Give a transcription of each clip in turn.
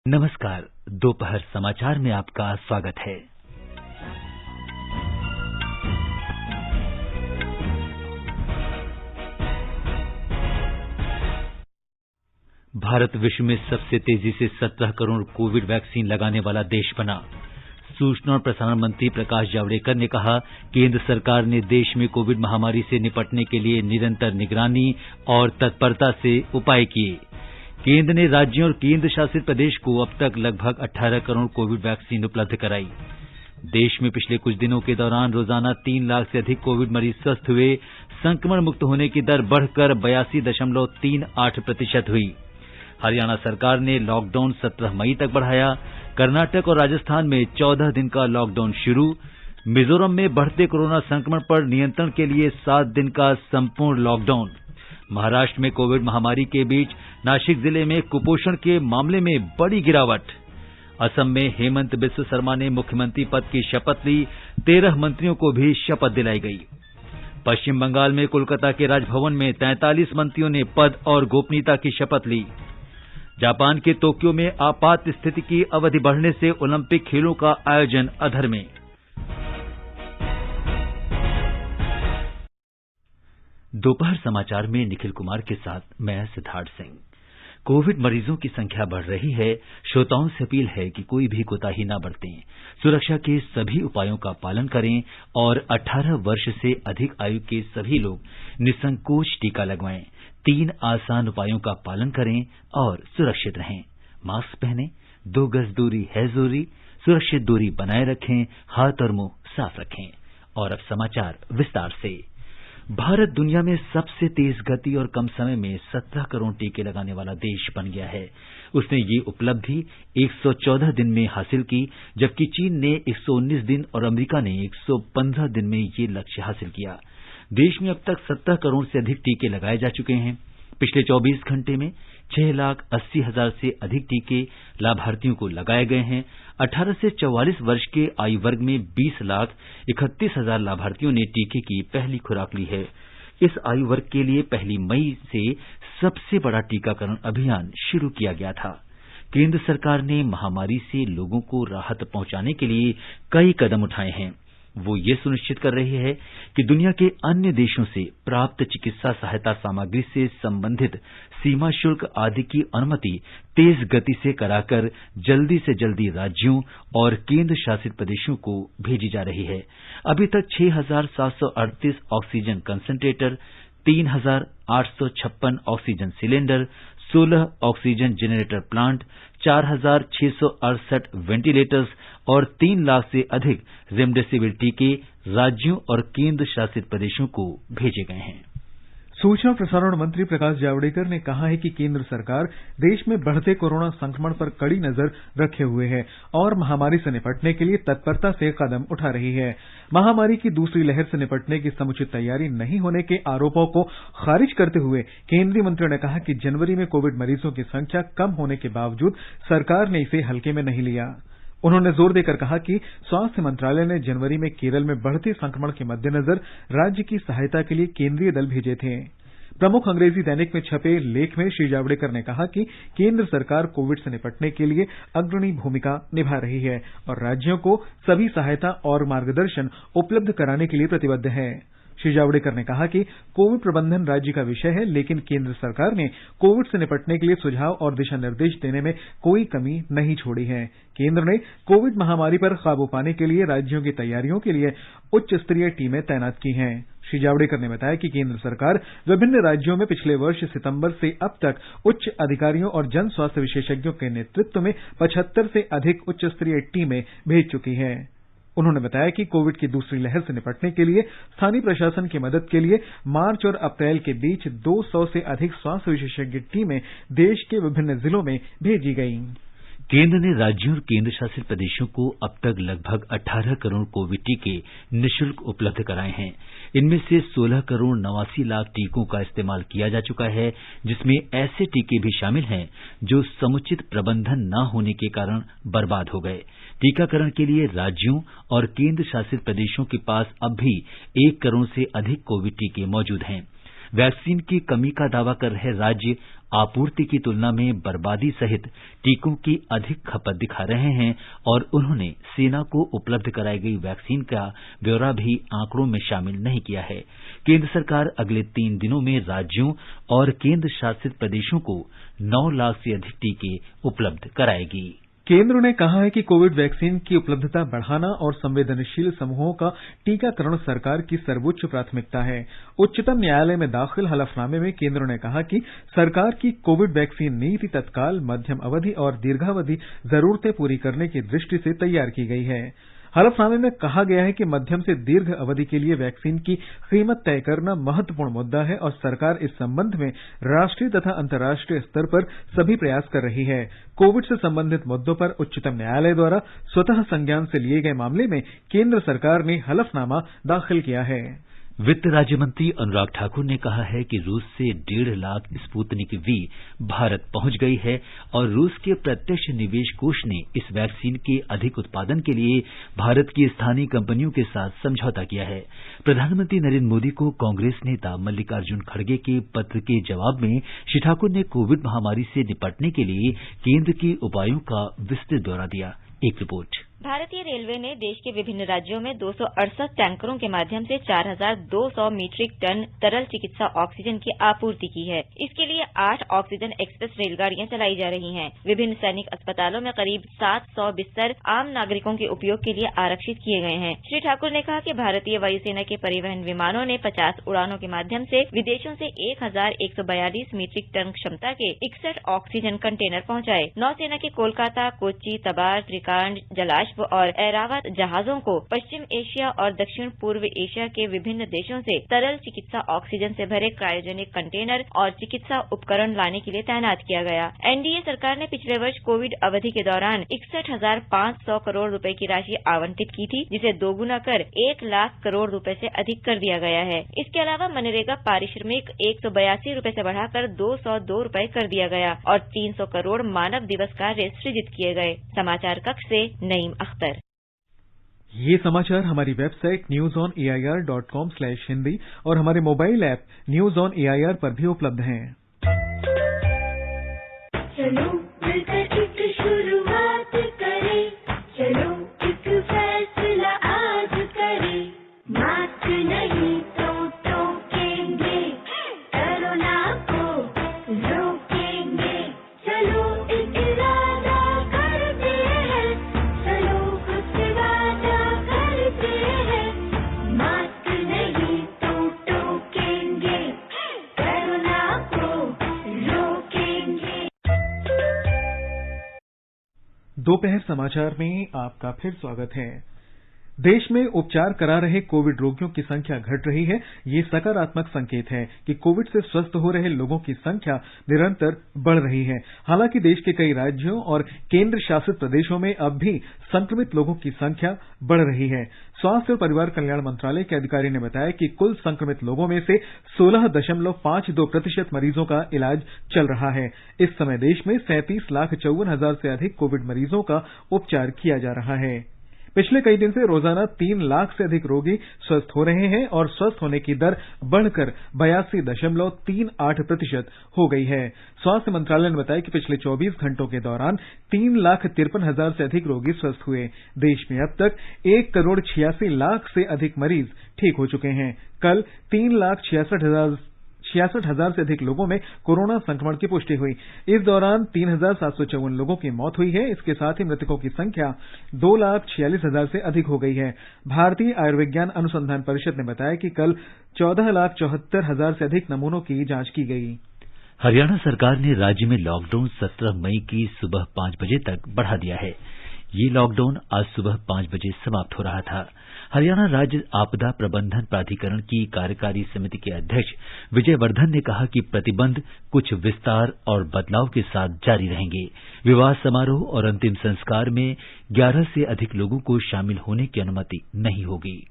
नमस्कार। दोपहर समाचार में आपका स्वागत है। भारत विश्व में सबसे तेजी से 17 करोड़ कोविड वैक्सीन लगाने वाला देश बना। सूचना और प्रसारण मंत्री प्रकाश जावड़ेकर ने कहा, केंद्र सरकार ने देश में कोविड महामारी से निपटने के लिए निरंतर निगरानी और तत्परता से उपाय किए। केंद्र ने राज्यों और केंद्र शासित प्रदेश को अब तक लगभग 18 करोड़ कोविड वैक्सीन उपलब्ध कराई। देश में पिछले कुछ दिनों के दौरान रोजाना 3 लाख से अधिक कोविड मरीज स्वस्थ हुए। संक्रमण मुक्त होने की दर बढ़कर 82.38% हुई। हरियाणा सरकार ने लॉकडाउन 17 मई तक बढ़ाया। कर्नाटक और राजस्थान में 14 दिन का लॉकडाउन शुरू। मिजोरम में बढ़ते कोरोना संक्रमण पर नियंत्रण के लिए 7 दिन का संपूर्ण लॉकडाउन। महाराष्ट्र में कोविड महामारी के बीच नासिक जिले में कुपोषण के मामले में बड़ी गिरावट। असम में हेमंत बिस्व शर्मा ने मुख्यमंत्री पद की शपथ ली। 13 मंत्रियों को भी शपथ दिलाई गई। पश्चिम बंगाल में कोलकाता के राजभवन में 43 मंत्रियों ने पद और गोपनीयता की शपथ ली। जापान के तोक्यो में आपात स्थिति की अवधि बढ़ने से ओलंपिक खेलों का आयोजन अधर में। दोपहर समाचार में निखिल कुमार के साथ मैं सिद्धार्थ सिंह। कोविड मरीजों की संख्या बढ़ रही है। श्रोताओं से अपील है कि कोई भी कोताही न बरतें। सुरक्षा के सभी उपायों का पालन करें और 18 वर्ष से अधिक आयु के सभी लोग निसंकोच टीका लगवाएं। 3 आसान उपायों का पालन करें और सुरक्षित रहें। मास्क पहनें, 2 गज दूरी है जरूरी, सुरक्षित दूरी बनाए रखें, हाथ और मुंह साफ रखें। और अब समाचार विस्तार से। भारत दुनिया में सबसे तेज गति और कम समय में 17 करोड़ टीके लगाने वाला देश बन गया है। उसने ये उपलब्धि 114 दिन में हासिल की, जबकि चीन ने 119 दिन और अमेरिका ने 115 दिन में ये लक्ष्य हासिल किया। देश में अब तक 17 करोड़ से अधिक टीके लगाए जा चुके हैं। पिछले 24 घंटे में 6,80,000 से अधिक टीके लाभार्थियों को लगाए गए हैं। 18 से 44 वर्ष के आयु वर्ग में 20,31,000 लाभार्थियों ने टीके की पहली खुराक ली है। इस आयु वर्ग के लिए 1 मई से सबसे बड़ा टीकाकरण अभियान शुरू किया गया था। केंद्र सरकार ने महामारी से लोगों को राहत पहुंचाने के लिए कई कदम उठाए हैं। वो ये सुनिश्चित कर रही है कि दुनिया के अन्य देशों से प्राप्त चिकित्सा सहायता सामग्री से संबंधित सीमा शुल्क आदि की अनुमति तेज गति से कराकर जल्दी से जल्दी राज्यों और केंद्र शासित प्रदेशों को भेजी जा रही है। अभी तक 6,738 oxygen concentrator, 3,856 oxygen cylinder, 16 oxygen generator plant, 4,668 ventilators और 3 लाख से अधिक रेमडेसिविर टीके राज्यों और केंद्र शासित प्रदेशों को भेजे गए हैं। सूचना और प्रसारण मंत्री प्रकाश जावड़ेकर ने कहा है कि केंद्र सरकार देश में बढ़ते कोरोना संक्रमण पर कड़ी नजर रखे हुए है और महामारी से निपटने के लिए तत्परता से कदम उठा रही है। महामारी की दूसरी लहर से निपटने की समुचित तैयारी नहीं होने के आरोपों को खारिज करते हुए केंद्रीय मंत्री ने कहा कि जनवरी में कोविड मरीजों की संख्या कम होने के बावजूद सरकार ने इसे हल्के में नहीं लिया। उन्होंने जोर देकर कहा कि स्वास्थ्य मंत्रालय ने जनवरी में केरल में बढ़ते संक्रमण के मद्देनजर राज्य की सहायता के लिए केंद्रीय दल भेजे थे। प्रमुख अंग्रेजी दैनिक में छपे लेख में श्री जावड़ेकर ने कहा कि केंद्र सरकार कोविड से निपटने के लिए अग्रणी भूमिका निभा रही है और राज्यों को सभी सहायता और मार्गदर्शन उपलब्ध कराने के लिए प्रतिबद्ध है। श्री जावड़ेकर ने कहा कि कोविड प्रबंधन राज्य का विषय है, लेकिन केंद्र सरकार ने कोविड से निपटने के लिए सुझाव और दिशा निर्देश देने में कोई कमी नहीं छोड़ी है। केंद्र ने कोविड महामारी पर काबू पाने के लिए राज्यों की तैयारियों के लिए उच्च स्तरीय टीमें तैनात की हैं। श्री जावड़ेकर ने बताया कि केंद्र सरकार विभिन्न राज्यों में पिछले वर्ष सितंबर से अब तक उच्च अधिकारियों और जन स्वास्थ्य विशेषज्ञों के नेतृत्व में 75 से अधिक उच्च स्तरीय टीमें भेज चुकी है। उन्होंने बताया कि कोविड की दूसरी लहर से निपटने के लिए स्थानीय प्रशासन की मदद के लिए मार्च और अप्रैल के बीच 200 से अधिक स्वास्थ्य विशेषज्ञ टीमें देश के विभिन्न जिलों में भेजी गईं। केंद्र ने राज्यों और केंद्र शासित प्रदेशों को अब तक लगभग 18 करोड़ कोविड टीके निःशुल्क उपलब्ध कराए हैं। इनमें से 16 करोड़ 89 लाख टीकों का इस्तेमाल किया जा चुका है, जिसमें ऐसे टीके भी शामिल हैं जो समुचित प्रबंधन न होने के कारण बर्बाद हो गए। टीकाकरण के लिए राज्यों और केंद्र शासित प्रदेशों के पास अब भी 1 करोड़ से अधिक कोविड टीके मौजूद हैं। वैक्सीन की कमी का दावा कर रहे राज्य आपूर्ति की तुलना में बर्बादी सहित टीकों की अधिक खपत दिखा रहे हैं और उन्होंने सेना को उपलब्ध कराई गई वैक्सीन का ब्यौरा भी आंकड़ों में शामिल नहीं किया है। केंद्र सरकार अगले 3 दिनों में राज्यों और केंद्र शासित प्रदेशों को 9 लाख से अधिक टीके उपलब्ध कराएगी। केंद्र ने कहा है कि कोविड वैक्सीन की उपलब्धता बढ़ाना और संवेदनशील समूहों का टीकाकरण सरकार की सर्वोच्च प्राथमिकता है। उच्चतम न्यायालय में दाखिल हलफनामे में केंद्र ने कहा कि सरकार की कोविड वैक्सीन नीति तत्काल, मध्यम अवधि और दीर्घावधि जरूरतें पूरी करने की दृष्टि से तैयार की गई है। हलफनामे में कहा गया है कि मध्यम से दीर्घ अवधि के लिए वैक्सीन की कीमत तय करना महत्वपूर्ण मुद्दा है और सरकार इस संबंध में राष्ट्रीय तथा अंतर्राष्ट्रीय स्तर पर सभी प्रयास कर रही है। कोविड से संबंधित मुद्दों पर उच्चतम न्यायालय द्वारा स्वतः संज्ञान से लिए गए मामले में केंद्र सरकार ने हलफनामा दाखिल किया है। वित्त राज्य मंत्री अनुराग ठाकुर ने कहा है कि रूस से 1.5 लाख स्पुतनिक वी भारत पहुंच गई है और रूस के प्रत्यक्ष निवेश कोष ने इस वैक्सीन के अधिक उत्पादन के लिए भारत की स्थानीय कंपनियों के साथ समझौता किया है। प्रधानमंत्री नरेंद्र मोदी को कांग्रेस नेता मल्लिकार्जुन खड़गे के पत्र के जवाब में श्री ठाकुर ने कोविड महामारी से निपटने के लिए केंद्र के उपायों का विस्तृत ब्यौरा दिया। एक रिपोर्ट। भारतीय रेलवे ने देश के विभिन्न राज्यों में 268 टैंकरों के माध्यम से 4,200 मीट्रिक टन तरल चिकित्सा ऑक्सीजन की आपूर्ति की है। इसके लिए 8 ऑक्सीजन एक्सप्रेस रेलगाड़ियां चलाई जा रही हैं। विभिन्न सैनिक अस्पतालों में करीब 700 बिस्तर आम नागरिकों के उपयोग के लिए आरक्षित किए गए हैं। श्री ठाकुर ने कहा कि भारतीय वायुसेना के परिवहन विमानों ने 50 उड़ानों के माध्यम से विदेशों से 1,142 मीट्रिक टन क्षमता के 61 ऑक्सीजन कंटेनर पहुंचाए। नौसेना के कोलकाता, कोच्चि, तबार, त्रिकांड, जलाश और एरावत जहाजों को पश्चिम एशिया और दक्षिण पूर्व एशिया के विभिन्न देशों से तरल चिकित्सा ऑक्सीजन से भरे क्रायोजेनिक कंटेनर और चिकित्सा उपकरण लाने के लिए तैनात किया गया। एनडीए सरकार ने पिछले वर्ष कोविड अवधि के दौरान 61,500 करोड़ रुपए की राशि आवंटित की थी, जिसे दोगुना कर 1 लाख करोड़ रुपए से अधिक कर दिया गया है। इसके अलावा मनरेगा पारिश्रमिक 182 रुपए से बढ़ाकर 202 रुपए कर दिया गया और 300 करोड़ मानव दिवस कार्य सृजित किए गए। समाचार कक्ष से नईम अख्तर। ये समाचार हमारी वेबसाइट newsonair.com/hindi और हमारे mobile app news on AIR पर भी उपलब्ध हैं। चलो मिलकर एक शुरुआत करें, चलो एक फैसला आज करें, मास्क नहीं तो टोकेंगे, कोरोना को रोकेंगे, चलो एक इरादा करते हैं, चलो कुछ वादा करते हैं, मास्क नहीं तो टोकेंगे, कोरोना को रोकेंगे। दोपहर समाचार में आपका फिर स्वागत है। देश में उपचार करा रहे कोविड रोगियों की संख्या घट रही है। ये सकारात्मक संकेत है कि कोविड से स्वस्थ हो रहे लोगों की संख्या निरंतर बढ़ रही है। हालांकि देश के कई राज्यों और केंद्र शासित प्रदेशों में अब भी संक्रमित लोगों की संख्या बढ़ रही है। स्वास्थ्य और परिवार कल्याण मंत्रालय के अधिकारी ने बताया कि कुल संक्रमित लोगों में से 16.52% मरीजों का इलाज चल रहा है। इस समय देश में 37,54,000 से अधिक कोविड मरीजों का उपचार किया जा रहा है। पिछले कई दिन से रोजाना 3 लाख से अधिक रोगी स्वस्थ हो रहे हैं और स्वस्थ होने की दर बढ़कर 82.38% हो गई है। स्वास्थ्य मंत्रालय ने बताया कि पिछले 24 घंटों के दौरान 3,53,000 से अधिक रोगी स्वस्थ हुए। देश में अब तक 1,86,00,000 से अधिक मरीज ठीक हो चुके हैं। कल 3,66,000 से अधिक लोगों में कोरोना संक्रमण की पुष्टि हुई। इस दौरान 3,754 लोगों की मौत हुई है। इसके साथ ही मृतकों की संख्या 2,46,000 से अधिक हो गई है। भारतीय आयुर्विज्ञान अनुसंधान परिषद ने बताया कि कल 14,74,000 से अधिक नमूनों की जांच की गई। हरियाणा सरकार ने राज्य में लॉकडाउन 17 मई की सुबह 5 बजे तक बढ़ा दिया है। ये लॉकडाउन आज सुबह 5 बजे समाप्त हो रहा था। हरियाणा राज्य आपदा प्रबंधन प्राधिकरण की कार्यकारी समिति के अध्यक्ष विजय वर्धन ने कहा कि प्रतिबंध कुछ विस्तार और बदलाव के साथ जारी रहेंगे। विवाह समारोह और अंतिम संस्कार में 11 से अधिक लोगों को शामिल होने की अनुमति नहीं होगी।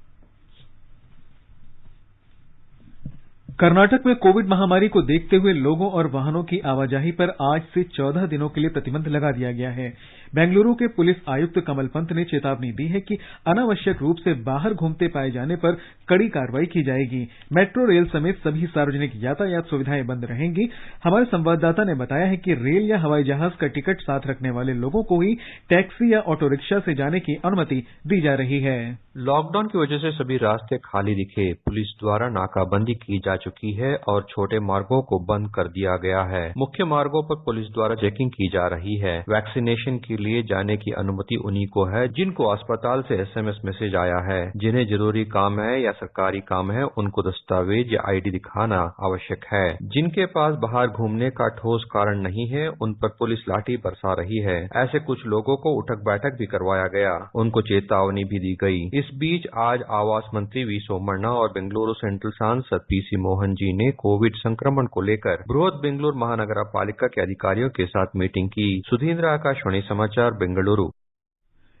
कर्नाटक में कोविड महामारी को देखते हुए लोगों और वाहनों की आवाजाही पर आज से 14 दिनों के लिए प्रतिबंध लगा दिया गया है। बेंगलुरु के पुलिस आयुक्त कमल पंत ने चेतावनी दी है कि अनावश्यक रूप से बाहर घूमते पाए जाने पर कड़ी कार्रवाई की जाएगी। मेट्रो रेल समेत सभी सार्वजनिक यातायात सुविधाएं बंद रहेंगी। हमारे संवाददाता ने बताया है कि रेल या हवाई जहाज का टिकट साथ रखने वाले लोगों को ही टैक्सी या ऑटो रिक्शा से जाने की अनुमति दी जा रही है। लॉकडाउन की वजह से सभी रास्ते खाली दिखे। पुलिस द्वारा नाकाबंदी की जा चुकी है और छोटे मार्गों को बंद कर दिया गया है। मुख्य मार्गों पर पुलिस द्वारा चेकिंग की जा रही है। वैक्सीनेशन के लिए जाने की अनुमति उन्हीं को है जिनको अस्पताल से SMS मैसेज आया है। जिन्हें जरूरी काम है या सरकारी काम है उनको दस्तावेज या ID दिखाना आवश्यक है। जिनके पास बाहर घूमने का ठोस कारण नहीं है उन पर पुलिस लाठी बरसा रही है। ऐसे कुछ लोगों को उठक बैठक भी करवाया गया, उनको चेतावनी भी दी गई। इस बीच आज आवास मंत्री वी सोमण्णा और बेंगलुरु सेंट्रल सांसद PC मोहन जी ने कोविड संक्रमण को लेकर बृहद बेंगलुरु महानगर पालिका के अधिकारियों के साथ मीटिंग की। सुधींद्र, आकाशवाणी समाचार, बेंगलुरु।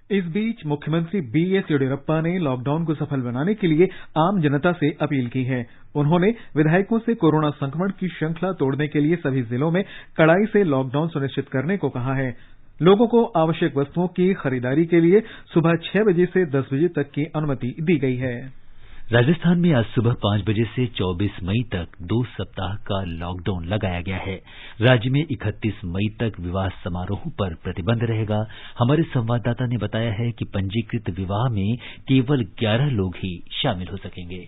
इस बीच मुख्यमंत्री BS येडियुरप्पा ने लॉकडाउन को सफल बनाने के लिए आम जनता से अपील की है। उन्होंने विधायकों से कोरोना संक्रमण की श्रृंखला तोड़ने के लिए सभी जिलों में कड़ाई से लॉकडाउन सुनिश्चित करने को कहा है। लोगों को आवश्यक वस्तुओं की खरीदारी के लिए सुबह 6 बजे से 10 बजे तक की अनुमति दी गई है। राजस्थान में आज सुबह 5 बजे से 24 मई तक 2 सप्ताह का लॉकडाउन लगाया गया है। राज्य में 31 मई तक विवाह समारोह पर प्रतिबंध रहेगा। हमारे संवाददाता ने बताया है कि पंजीकृत विवाह में केवल 11 लोग ही शामिल हो सकेंगे।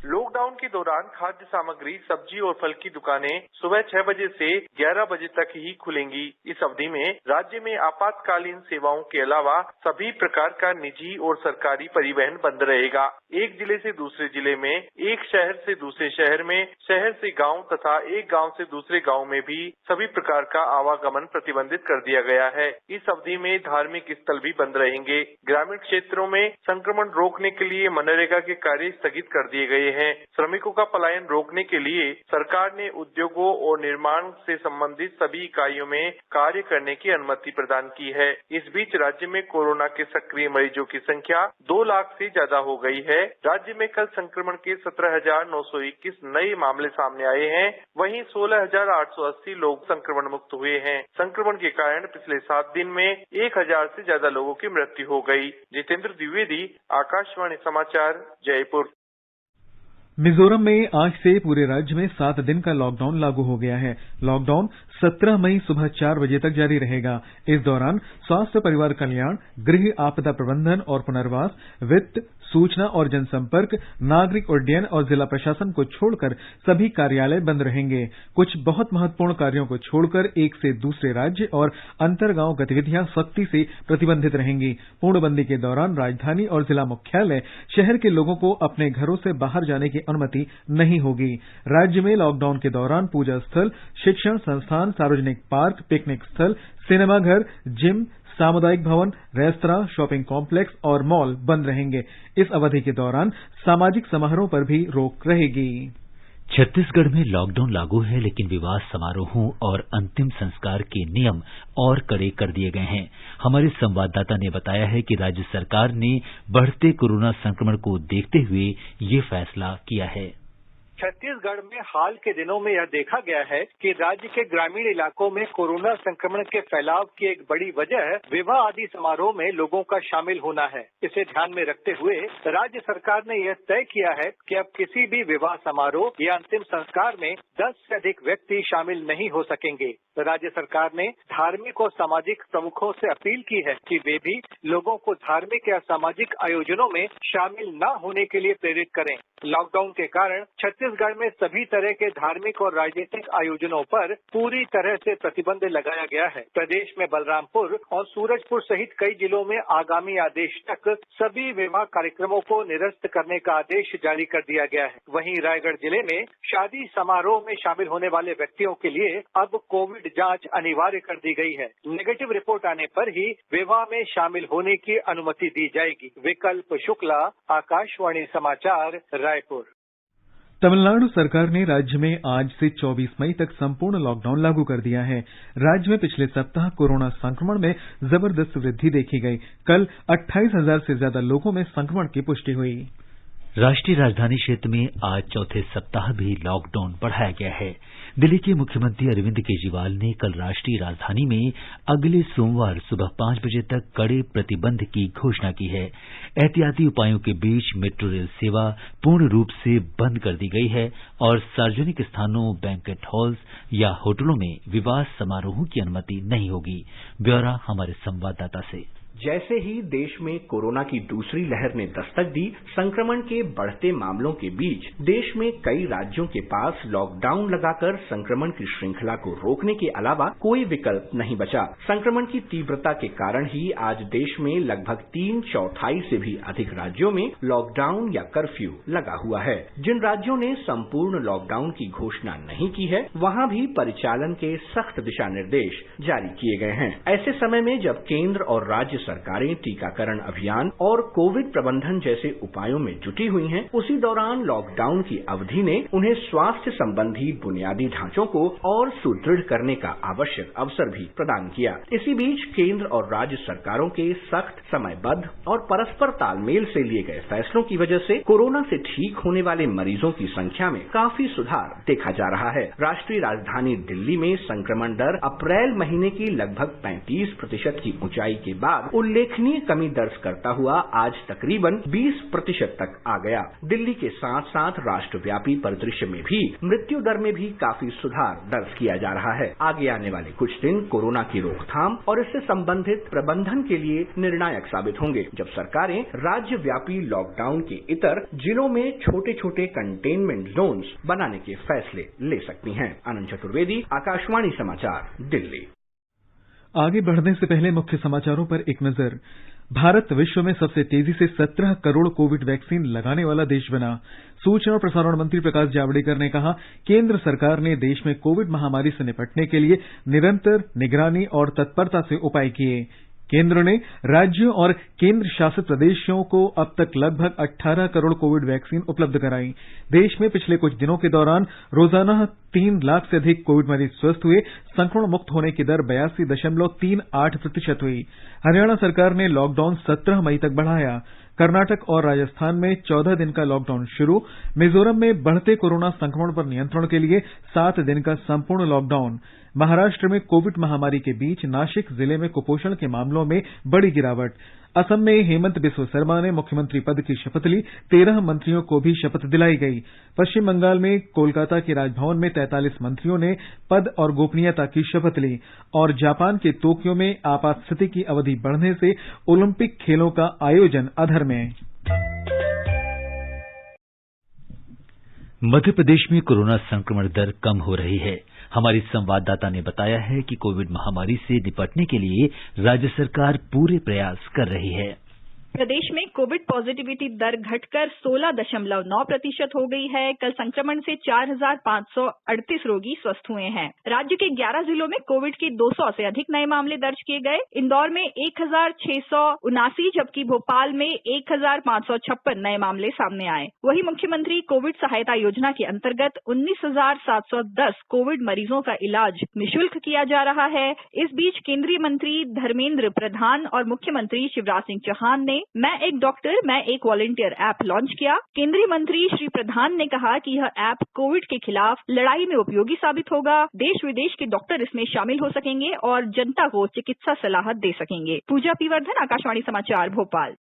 लॉकडाउन के दौरान खाद्य सामग्री, सब्जी और फल की दुकानें सुबह 6 बजे से 11 बजे तक ही खुलेंगी। इस अवधि में राज्य में आपातकालीन सेवाओं के अलावा सभी प्रकार का निजी और सरकारी परिवहन बंद रहेगा। एक जिले से दूसरे जिले में, एक शहर से दूसरे शहर में, शहर से गांव तथा एक गांव से दूसरे गांव में भी सभी प्रकार का आवागमन प्रतिबंधित कर दिया गया है। इस अवधि में धार्मिक स्थल भी बंद रहेंगे। ग्रामीण क्षेत्रों में संक्रमण रोकने के लिए मनरेगा के कार्य स्थगित कर दिए गए हैं। श्रमिकों का पलायन रोकने के लिए सरकार ने उद्योगों और निर्माण से संबंधित सभी इकाइयों में कार्य करने की अनुमति प्रदान की है। इस बीच राज्य में कोरोना के सक्रिय मरीजों की संख्या 2 लाख से ज्यादा हो गई है। राज्य में कल संक्रमण के 17,921 नए मामले सामने आए हैं। वहीं 16,880 लोग संक्रमण मुक्त हुए हैं। संक्रमण के कारण पिछले 7 दिन में 1,000 से ज्यादा लोगों की मृत्यु हो गई। जितेंद्र द्विवेदी, आकाशवाणी समाचार, जयपुर। मिजोरम में आज से पूरे राज्य में 7 दिन का लॉकडाउन लागू हो गया है। लॉकडाउन 17 मई सुबह 4 बजे तक जारी रहेगा। इस दौरान स्वास्थ्य, परिवार कल्याण, गृह, आपदा प्रबंधन और पुनर्वास, वित्त, सूचना और जनसंपर्क, नागरिक उड्डयन और जिला प्रशासन को छोड़कर सभी कार्यालय बंद रहेंगे। कुछ बहुत महत्वपूर्ण कार्यों को छोड़कर एक से दूसरे राज्य और अंतरगांव गतिविधियां सख्ती से प्रतिबंधित रहेंगी। पूर्णबंदी के दौरान राजधानी और जिला मुख्यालय शहर के लोगों को अपने घरों से बाहर जाने की अनुमति नहीं होगी। राज्य में लॉकडाउन के दौरान पूजा स्थल, शिक्षण संस्थान, सार्वजनिक पार्क, पिकनिक स्थल, सिनेमाघर, जिम, सामुदायिक भवन, रेस्तरां, शॉपिंग कॉम्प्लेक्स और मॉल बंद रहेंगे। इस अवधि के दौरान सामाजिक समारोह पर भी रोक रहेगी। छत्तीसगढ़ में लॉकडाउन लागू है, लेकिन विवाह समारोहों और अंतिम संस्कार के नियम और कड़े कर दिए गए हैं। हमारे संवाददाता ने बताया है कि राज्य सरकार ने बढ़ते कोरोना संक्रमण को देखते हुए ये फैसला किया है। छत्तीसगढ़ में हाल के दिनों में यह देखा गया है कि राज्य के ग्रामीण इलाकों में कोरोना संक्रमण के फैलाव की एक बड़ी वजह विवाह आदि समारोह में लोगों का शामिल होना है। इसे ध्यान में रखते हुए राज्य सरकार ने यह तय किया है कि अब किसी भी विवाह समारोह या अंतिम संस्कार में 10 से अधिक व्यक्ति शामिल नहीं हो सकेंगे। राज्य सरकार ने धार्मिक और सामाजिक प्रमुखों से अपील की है कि वे भी लोगों को धार्मिक या सामाजिक आयोजनों में शामिल न होने के लिए प्रेरित करें। लॉकडाउन के कारण छत्तीसगढ़ में सभी तरह के धार्मिक और राजनीतिक आयोजनों पर पूरी तरह से प्रतिबंध लगाया गया है। प्रदेश में बलरामपुर और सूरजपुर सहित कई जिलों में आगामी आदेश तक सभी विवाह कार्यक्रमों को निरस्त करने का आदेश जारी कर दिया गया है। वहीं रायगढ़ जिले में शादी समारोह में शामिल होने वाले व्यक्तियों के लिए अब कोविड जांच अनिवार्य कर दी गई है। नेगेटिव रिपोर्ट आने पर ही विवाह में शामिल होने की अनुमति दी जाएगी। विकल्प शुक्ला, आकाशवाणी समाचार, रायपुर। तमिलनाडु सरकार ने राज्य में आज से 24 मई तक संपूर्ण लॉकडाउन लागू कर दिया है। राज्य में पिछले सप्ताह कोरोना संक्रमण में जबरदस्त वृद्धि देखी गई। कल 28,000 से ज्यादा लोगों में संक्रमण की पुष्टि हुई। राष्ट्रीय राजधानी क्षेत्र में आज चौथे सप्ताह भी लॉकडाउन बढ़ाया गया है। दिल्ली के मुख्यमंत्री अरविंद केजरीवाल ने कल राष्ट्रीय राजधानी में अगले सोमवार सुबह 5 बजे तक कड़े प्रतिबंध की घोषणा की है। एहतियाती उपायों के बीच मेट्रो रेल सेवा पूर्ण रूप से बंद कर दी गई है और सार्वजनिक स्थानों, बैंक्वेट हॉल्स या होटलों में विवाह समारोहों की अनुमति नहीं होगी। ब्यौरा हमारे संवाददाता से। जैसे ही देश में कोरोना की दूसरी लहर ने दस्तक दी, संक्रमण के बढ़ते मामलों के बीच देश में कई राज्यों के पास लॉकडाउन लगाकर संक्रमण की श्रृंखला को रोकने के अलावा कोई विकल्प नहीं बचा। संक्रमण की तीव्रता के कारण ही आज देश में लगभग 3/4 से भी अधिक राज्यों में लॉकडाउन या कर्फ्यू लगा हुआ है। जिन राज्यों ने संपूर्ण लॉकडाउन की घोषणा नहीं की है, वहां भी परिचालन के सख्त दिशा निर्देश जारी किए गए हैं। ऐसे समय में जब केंद्र और राज्य सरकारें टीकाकरण अभियान और कोविड प्रबंधन जैसे उपायों में जुटी हुई हैं, उसी दौरान लॉकडाउन की अवधि ने उन्हें स्वास्थ्य संबंधी बुनियादी ढांचों को और सुदृढ़ करने का आवश्यक अवसर भी प्रदान किया। इसी बीच केंद्र और राज्य सरकारों के सख्त, समयबद्ध और परस्पर तालमेल से लिए गए फैसलों की वजह से कोरोना से ठीक होने वाले मरीजों की संख्या में काफी सुधार देखा जा रहा है। राष्ट्रीय राजधानी दिल्ली में संक्रमण दर अप्रैल महीने की लगभग 35% की ऊंचाई के बाद उल्लेखनीय कमी दर्ज करता हुआ आज तकरीबन 20% तक आ गया। दिल्ली के साथ साथ राष्ट्रव्यापी परिदृश्य में भी मृत्यु दर में भी काफी सुधार दर्ज किया जा रहा है। आगे आने वाले कुछ दिन कोरोना की रोकथाम और इससे संबंधित प्रबंधन के लिए निर्णायक साबित होंगे, जब सरकारें राज्यव्यापी लॉकडाउन के इतर जिलों में छोटे छोटे कंटेनमेंट जोन्स बनाने के फैसले ले सकती हैं। आनंद चतुर्वेदी, आकाशवाणी समाचार, दिल्ली। आगे बढ़ने से पहले मुख्य समाचारों पर एक नजर। भारत विश्व में सबसे तेजी से 17 करोड़ कोविड वैक्सीन लगाने वाला देश बना। सूचना और प्रसारण मंत्री प्रकाश जावड़ेकर ने कहा, केंद्र सरकार ने देश में कोविड महामारी से निपटने के लिए निरंतर निगरानी और तत्परता से उपाय किए। केंद्र ने राज्यों और केंद्र शासित प्रदेशों को अब तक लगभग 18 करोड़ कोविड वैक्सीन उपलब्ध कराई। देश में पिछले कुछ दिनों के दौरान रोजाना 3 लाख से अधिक कोविड मरीज स्वस्थ हुए। संक्रमण मुक्त होने की दर 82.38% हुई। हरियाणा सरकार ने लॉकडाउन 17 मई तक बढ़ाया। कर्नाटक और राजस्थान में 14 दिन का लॉकडाउन शुरू। मिजोरम में बढ़ते कोरोना संक्रमण पर नियंत्रण के लिए 7 दिन का संपूर्ण लॉकडाउन। महाराष्ट्र में कोविड महामारी के बीच नासिक जिले में कुपोषण के मामलों में बड़ी गिरावट। असम में हेमंत बिस्व शर्मा ने मुख्यमंत्री पद की शपथ ली। 13 मंत्रियों को भी शपथ दिलाई गई। पश्चिम बंगाल में कोलकाता के राजभवन में 43 मंत्रियों ने पद और गोपनीयता की शपथ ली। और जापान के टोक्यो में आपात स्थिति की अवधि बढ़ने से ओलंपिक खेलों का आयोजन अधर में। मध्य प्रदेश में कोरोना संक्रमण दर कम हो रही है। हमारी संवाददाता ने बताया है कि कोविड महामारी से निपटने के लिए राज्य सरकार पूरे प्रयास कर रही है। प्रदेश में कोविड पॉजिटिविटी दर घटकर 16.9% हो गई है। कल संक्रमण से 4,538 रोगी स्वस्थ हुए हैं। राज्य के 11 जिलों में कोविड के 200 से अधिक नए मामले दर्ज किए गए। इंदौर में 1,679 जबकि भोपाल में 1,556 नए मामले सामने आए। वहीं मुख्यमंत्री कोविड सहायता योजना के अंतर्गत 19,710 कोविड मरीजों का इलाज निःशुल्क किया जा रहा है। इस बीच केंद्रीय मंत्री धर्मेंद्र प्रधान और मुख्यमंत्री शिवराज सिंह चौहान ने मैं एक डॉक्टर मैं एक वॉलंटियर ऐप लॉन्च किया। केंद्रीय मंत्री श्री प्रधान ने कहा कि यह ऐप कोविड के खिलाफ लड़ाई में उपयोगी साबित होगा। देश विदेश के डॉक्टर इसमें शामिल हो सकेंगे और जनता को चिकित्सा सलाह दे सकेंगे। पूजा पीवर्धन, आकाशवाणी समाचार, भोपाल।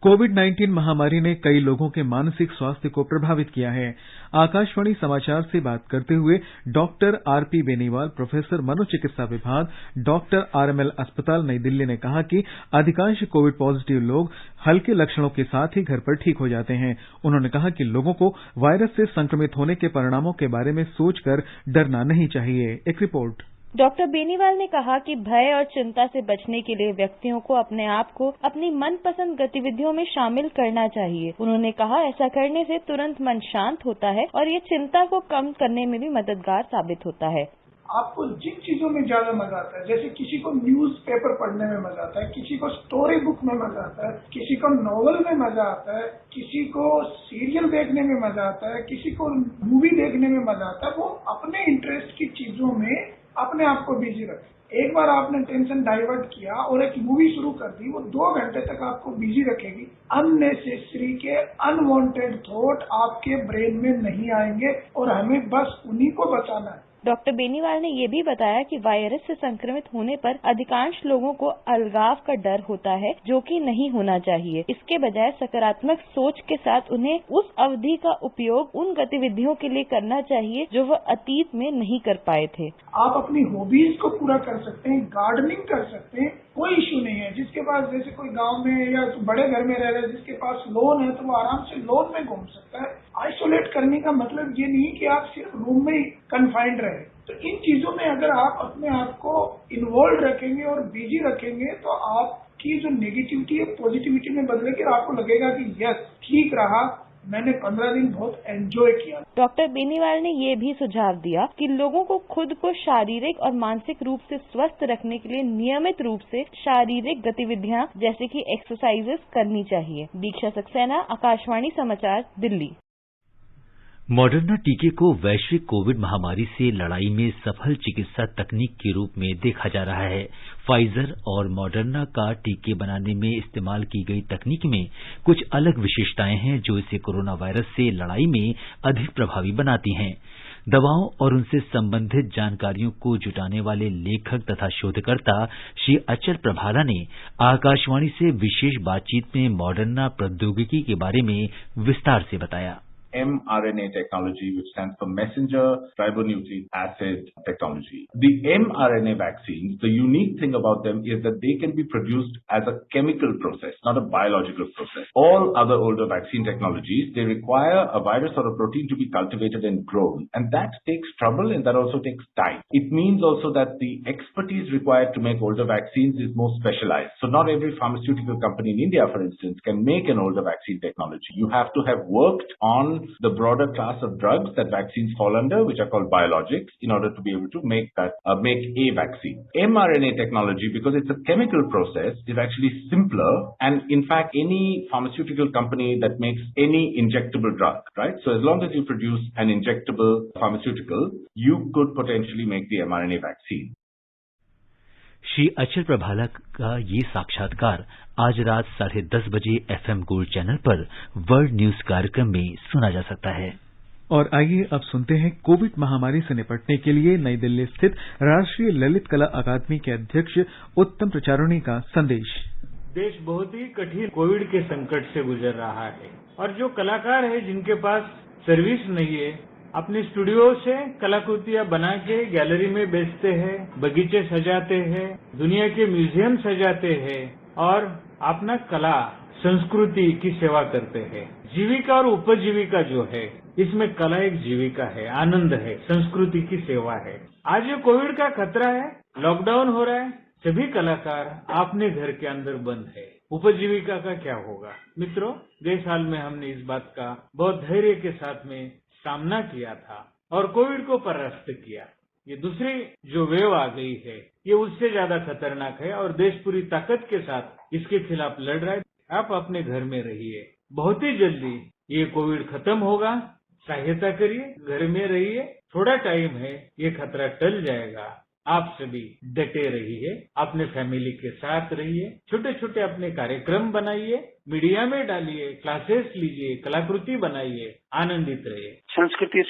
कोविड-19 महामारी ने कई लोगों के मानसिक स्वास्थ्य को प्रभावित किया है। आकाशवाणी समाचार से बात करते हुए डॉक्टर आरपी बेनीवाल, प्रोफेसर मनोचिकित्सा विभाग, डॉक्टर आरएमएल अस्पताल नई दिल्ली ने कहा कि अधिकांश कोविड पॉजिटिव लोग हल्के लक्षणों के साथ ही घर पर ठीक हो जाते हैं। उन्होंने कहा कि लोगों को वायरस से संक्रमित होने के परिणामों के बारे में सोचकर डरना नहीं चाहिए। एक रिपोर्ट। डॉक्टर बेनीवाल ने कहा कि भय और चिंता से बचने के लिए व्यक्तियों को अपने आप को अपनी मनपसंद गतिविधियों में शामिल करना चाहिए। उन्होंने कहा ऐसा करने से तुरंत मन शांत होता है और ये चिंता को कम करने में भी मददगार साबित होता है। आपको जिन चीजों में ज्यादा मजा आता है, जैसे किसी को न्यूज पेपर पढ़ने में मजा आता है, किसी को स्टोरी बुक में मजा आता है, किसी को नॉवल में मजा आता है, किसी को सीरियल देखने में मजा आता है, किसी को मूवी देखने में मजा आता है, वो अपने इंटरेस्ट की चीजों में अपने आप को बिजी रखें। एक बार आपने टेंशन डाइवर्ट किया और एक मूवी शुरू कर दी, वो 2 घंटे तक आपको बिजी रखेगी। अननेसेसरी के अनवांटेड थॉट आपके ब्रेन में नहीं आएंगे और हमें बस उन्हीं को बचाना है। डॉक्टर बेनीवाल ने ये भी बताया कि वायरस से संक्रमित होने पर अधिकांश लोगों को अलगाव का डर होता है, जो कि नहीं होना चाहिए। इसके बजाय सकारात्मक सोच के साथ उन्हें उस अवधि का उपयोग उन गतिविधियों के लिए करना चाहिए जो वह अतीत में नहीं कर पाए थे। आप अपनी हॉबीज को पूरा कर सकते हैं, गार्डनिंग कर सकते हैं, कोई इश्यू नहीं है। जिसके पास जैसे कोई गांव में या बड़े घर में रह रहे हैं, जिसके पास लोन है तो वो आराम से लोन में घूम सकता है। आइसोलेट करने का मतलब ये नहीं कि आप सिर्फ रूम में ही कन्फाइंड रहे। तो इन चीजों में अगर आप अपने आप को इन्वॉल्व रखेंगे और बिजी रखेंगे तो आपकी जो नेगेटिविटी है पॉजिटिविटी में बदलेगी और आपको लगेगा कि यस ठीक रहा, मैंने 15 दिन बहुत एंजॉय किया। डॉक्टर बेनीवाल ने ये भी सुझाव दिया कि लोगों को खुद को शारीरिक और मानसिक रूप से स्वस्थ रखने के लिए नियमित रूप से शारीरिक गतिविधियां जैसे कि एक्सरसाइजेस करनी चाहिए। दीक्षा सक्सेना, आकाशवाणी समाचार, दिल्ली। मॉडर्ना टीके को वैश्विक कोविड महामारी से लड़ाई में सफल चिकित्सा तकनीक के रूप में देखा जा रहा है। फाइजर और मॉडर्ना का टीके बनाने में इस्तेमाल की गई तकनीक में कुछ अलग विशेषताएं हैं जो इसे कोरोना वायरस से लड़ाई में अधिक प्रभावी बनाती हैं। दवाओं और उनसे संबंधित जानकारियों को जुटाने वाले लेखक तथा शोधकर्ता श्री अचल प्रभाला ने आकाशवाणी से विशेष बातचीत में मॉडर्ना प्रौद्योगिकी के बारे में विस्तार से बताया। mRNA technology, which stands for messenger ribonucleic acid technology. The mRNA vaccines, the unique thing about them is that they can be produced as a chemical process, not a biological process. All other older vaccine technologies, they require a virus or a protein to be cultivated and grown, and that takes trouble and that also takes time. It means also that the expertise required to make older vaccines is more specialized. So not every pharmaceutical company in India, for instance, can make an older vaccine technology. You have to have worked on the broader class of drugs that vaccines fall under, which are called biologics, in order to be able to make a vaccine. mRNA technology, because it's a chemical process, is actually simpler, and in fact, any pharmaceutical company that makes any injectable drug, right? So as long as you produce an injectable pharmaceutical, you could potentially make the mRNA vaccine. Shri अचल प्रभाला का ये साक्षात्कार आज रात 10:30 बजे FM gold channel पर world news कार्यक्रम में सुना जा सकता है। और आइए अब सुनते हैं कोविड महामारी से निपटने के लिए नई दिल्ली स्थित राष्ट्रीय ललित कला अकादमी के अध्यक्ष उत्तम प्रचारुणी का संदेश। देश बहुत ही कठिन कोविड के संकट से गुजर रहा है और जो कलाकार है जिनके पास सर्विस नहीं है, अपने स्टूडियो से कलाकृतियां बना के गैलरी में बेचते हैं, बगीचे सजाते हैं, दुनिया के म्यूजियम सजाते हैं और अपना कला संस्कृति की सेवा करते हैं। जीविका और उपजीविका जो है, इसमें कला एक जीविका है, आनंद है, संस्कृति की सेवा है। आज ये कोविड का खतरा है, लॉकडाउन हो रहा है, सभी कलाकार अपने घर के अंदर बंद है। उपजीविका का क्या होगा? मित्रों, गए साल में हमने इस बात का बहुत धैर्य के साथ में सामना किया था और कोविड को परास्त किया। ये दूसरी जो वेव आ गई है, ये उससे ज्यादा खतरनाक है और देश पूरी ताकत के साथ इसके खिलाफ लड़ रहा है। आप अपने घर में रहिए, बहुत ही जल्दी ये कोविड खत्म होगा। सहायता करिए, घर में रहिए, थोड़ा टाइम है, ये खतरा टल जाएगा। आप सभी डटे रहिए, अपने फैमिली के साथ रहिए, छोटे छोटे अपने कार्यक्रम बनाइए, मीडिया में डालिए, क्लासेस लीजिए, कलाकृति बनाइए, आनंदित रहिए। संस्कृति।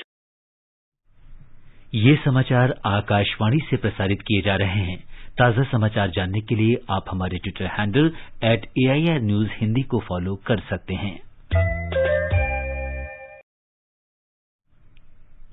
ये समाचार आकाशवाणी से प्रसारित किए जा रहे हैं। ताज़ा समाचार जानने के लिए आप हमारे Twitter handle @AIR News Hindi को फॉलो कर सकते हैं।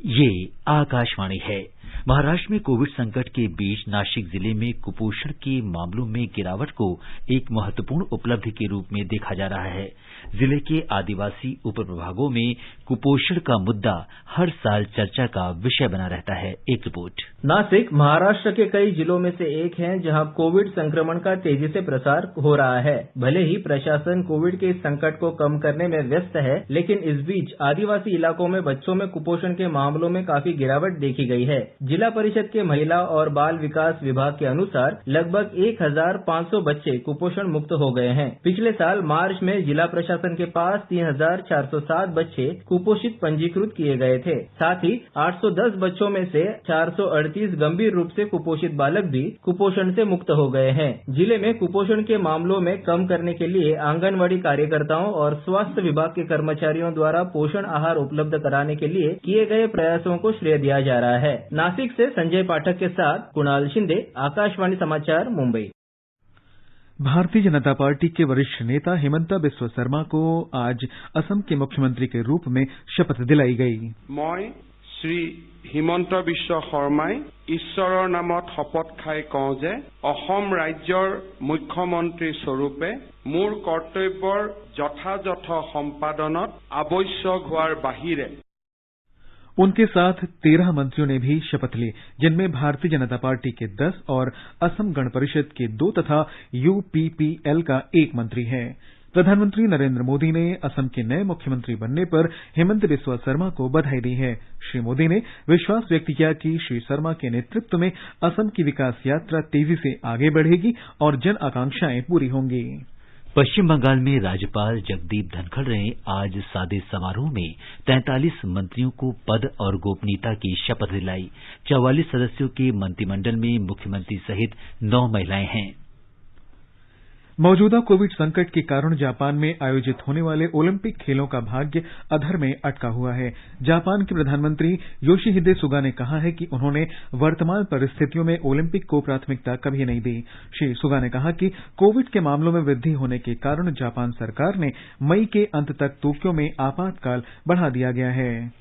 ये आकाशवाणी है। महाराष्ट्र में कोविड संकट के बीच नासिक जिले में कुपोषण के मामलों में गिरावट को एक महत्वपूर्ण उपलब्धि के रूप में देखा जा रहा है। जिले के आदिवासी उपप्रभागों में कुपोषण का मुद्दा हर साल चर्चा का विषय बना रहता है। एक रिपोर्ट। नासिक महाराष्ट्र के कई जिलों में से एक है जहां कोविड संक्रमण का तेजी से प्रसार हो रहा है। भले ही प्रशासन कोविड के इस संकट को कम करने में व्यस्त है, लेकिन इस बीच आदिवासी इलाकों में बच्चों में कुपोषण के मामलों में काफी गिरावट देखी गई है। जिला परिषद के महिला और बाल विकास विभाग के अनुसार लगभग 1500 बच्चे कुपोषण मुक्त हो गए हैं। पिछले साल मार्च में जिला प्रशासन के पास 3407 बच्चे कुपोषित पंजीकृत किए गए थे। साथ ही 810 बच्चों में से 438 गंभीर रूप से कुपोषित बालक भी कुपोषण से मुक्त हो गए हैं। जिले में कुपोषण के मामलों में कम करने के लिए आंगनवाड़ी कार्यकर्ताओं और स्वास्थ्य विभाग के कर्मचारियों द्वारा पोषण आहार उपलब्ध कराने के लिए किए गए प्रयासों को श्रेय दिया जा रहा है। नासिक से संजय पाठक के साथ कुणाल शिंदे, आकाशवाणी समाचार, मुंबई। भारतीय जनता पार्टी के वरिष्ठ नेता हिमंता बिस्वा शर्मा को आज असम के मुख्यमंत्री के रूप में शपथ दिलाई गई। मैं श्री हिमंत बिस्वा शर्माई ईश्वरर नामत शपथ खाई कওঁ যে অসম ৰাজ্যৰ মুখ্যমন্ত্ৰী স্বৰূপে মোৰ কৰ্তব্যৰ যথাযথ সম্পাদনত আৱশ্যক হোৱাৰ বাহিৰে। उनके साथ 13 मंत्रियों ने भी शपथ ली, जिनमें भारतीय जनता पार्टी के 10 और असम गण परिषद के 2 तथा यूपीपीएल का 1 मंत्री है। प्रधानमंत्री नरेंद्र मोदी ने असम के नए मुख्यमंत्री बनने पर हिमंत बिस्वा शर्मा को बधाई दी है। श्री मोदी ने विश्वास व्यक्त किया कि श्री शर्मा के नेतृत्व में असम की विकास यात्रा तेजी से आगे बढ़ेगी और जन आकांक्षाएं पूरी होंगी। पश्चिम बंगाल में राज्यपाल जगदीप धनखड़ ने आज सादे समारोह में 43 मंत्रियों को पद और गोपनीयता की शपथ दिलाई। 44 सदस्यों के मंत्रिमंडल में मुख्यमंत्री सहित 9 महिलाएं हैं। मौजूदा कोविड संकट के कारण जापान में आयोजित होने वाले ओलंपिक खेलों का भाग्य अधर में अटका हुआ है। जापान के प्रधानमंत्री योशिहिदे सुगा ने कहा है कि उन्होंने वर्तमान परिस्थितियों में ओलंपिक को प्राथमिकता कभी नहीं दी। श्री सुगा ने कहा कि कोविड के मामलों में वृद्धि होने के कारण जापान सरकार ने मई के अंत तक टोक्यो में आपातकाल बढ़ा दिया गया है।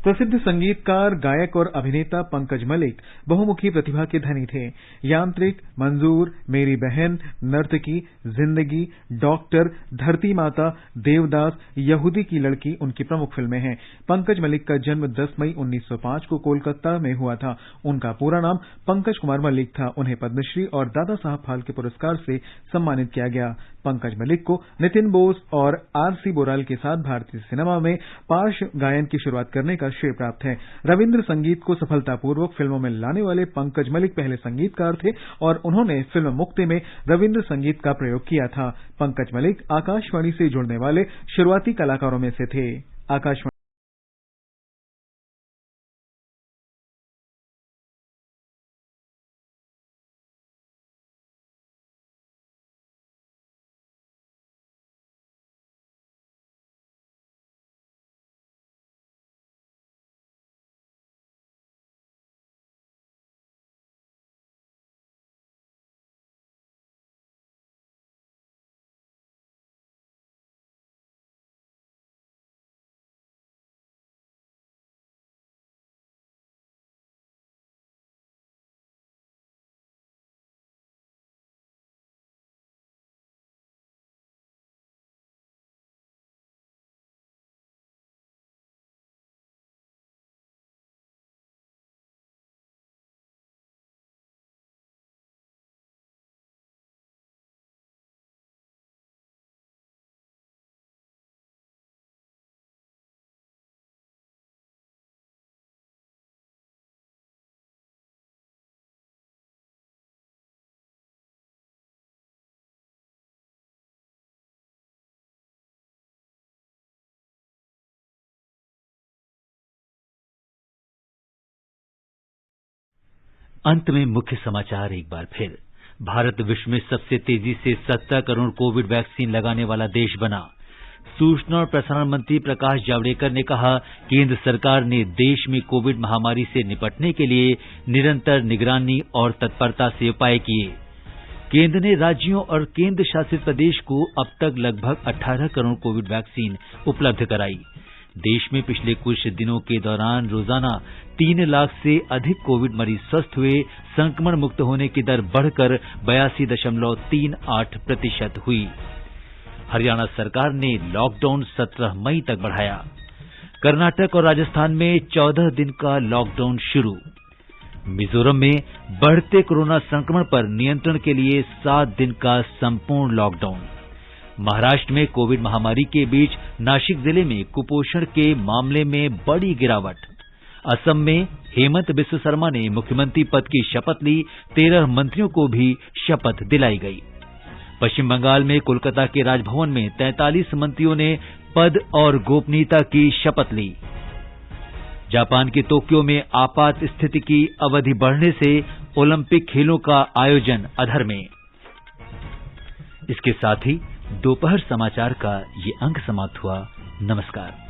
प्रसिद्ध संगीतकार, गायक और अभिनेता पंकज मलिक बहुमुखी प्रतिभा के धनी थे। यांत्रिक, मंजूर, मेरी बहन, नर्तकी, जिंदगी, डॉक्टर, धरती माता, देवदास, यहूदी की लड़की उनकी प्रमुख फिल्में हैं। पंकज मलिक का जन्म 10 मई 1905 को कोलकाता में हुआ था। उनका पूरा नाम पंकज कुमार मलिक था। उन्हें पद्मश्री और दादा साहब फाल्के पुरस्कार से सम्मानित किया गया। पंकज मलिक को नितिन बोस और आर.सी. बोराल के साथ भारतीय सिनेमा में पार्श्व गायन की शुरुआत करने का श्रेय प्राप्त है। रविंद्र संगीत को सफलतापूर्वक फिल्मों में लाने वाले पंकज मलिक पहले संगीतकार थे और उन्होंने फिल्म मुक्ति में रविंद्र संगीत का प्रयोग किया था। पंकज मलिक आकाशवाणी से जुड़ने वाले शुरुआती कलाकारों में से थे। आकाशवाणी अंत में मुख्य समाचार एक बार फिर। भारत विश्व में सबसे तेजी से 17 करोड़ कोविड वैक्सीन लगाने वाला देश बना। सूचना और प्रसारण मंत्री प्रकाश जावड़ेकर ने कहा, केंद्र सरकार ने देश में कोविड महामारी से निपटने के लिए निरंतर निगरानी और तत्परता से उपाय किए। केंद्र ने राज्यों और केंद्र शासित प्रदेश को अब तक लगभग 18 करोड़ कोविड वैक्सीन उपलब्ध कराई। देश में पिछले कुछ दिनों के दौरान रोजाना 3 लाख से अधिक कोविड मरीज स्वस्थ हुए। संक्रमण मुक्त होने की दर बढ़कर 82.38% हुई। हरियाणा सरकार ने लॉकडाउन 17 मई तक बढ़ाया। कर्नाटक और राजस्थान में 14 दिन का लॉकडाउन शुरू। मिजोरम में बढ़ते कोरोना संक्रमण पर नियंत्रण के लिए 7 दिन का संपूर्ण लॉकडाउन। महाराष्ट्र में कोविड महामारी के बीच नासिक जिले में कुपोषण के मामले में बड़ी गिरावट। असम में हेमंत बिस्व शर्मा ने मुख्यमंत्री पद की शपथ ली, 13 मंत्रियों को भी शपथ दिलाई गई। पश्चिम बंगाल में कोलकाता के राजभवन में 43 मंत्रियों ने पद और गोपनीयता की शपथ ली। जापान के टोक्यो में आपात स्थिति की अवधि बढ़ने से ओलंपिक खेलों का आयोजन अधर में। इसके साथ ही दोपहर समाचार का ये अंक समाप्त हुआ। नमस्कार।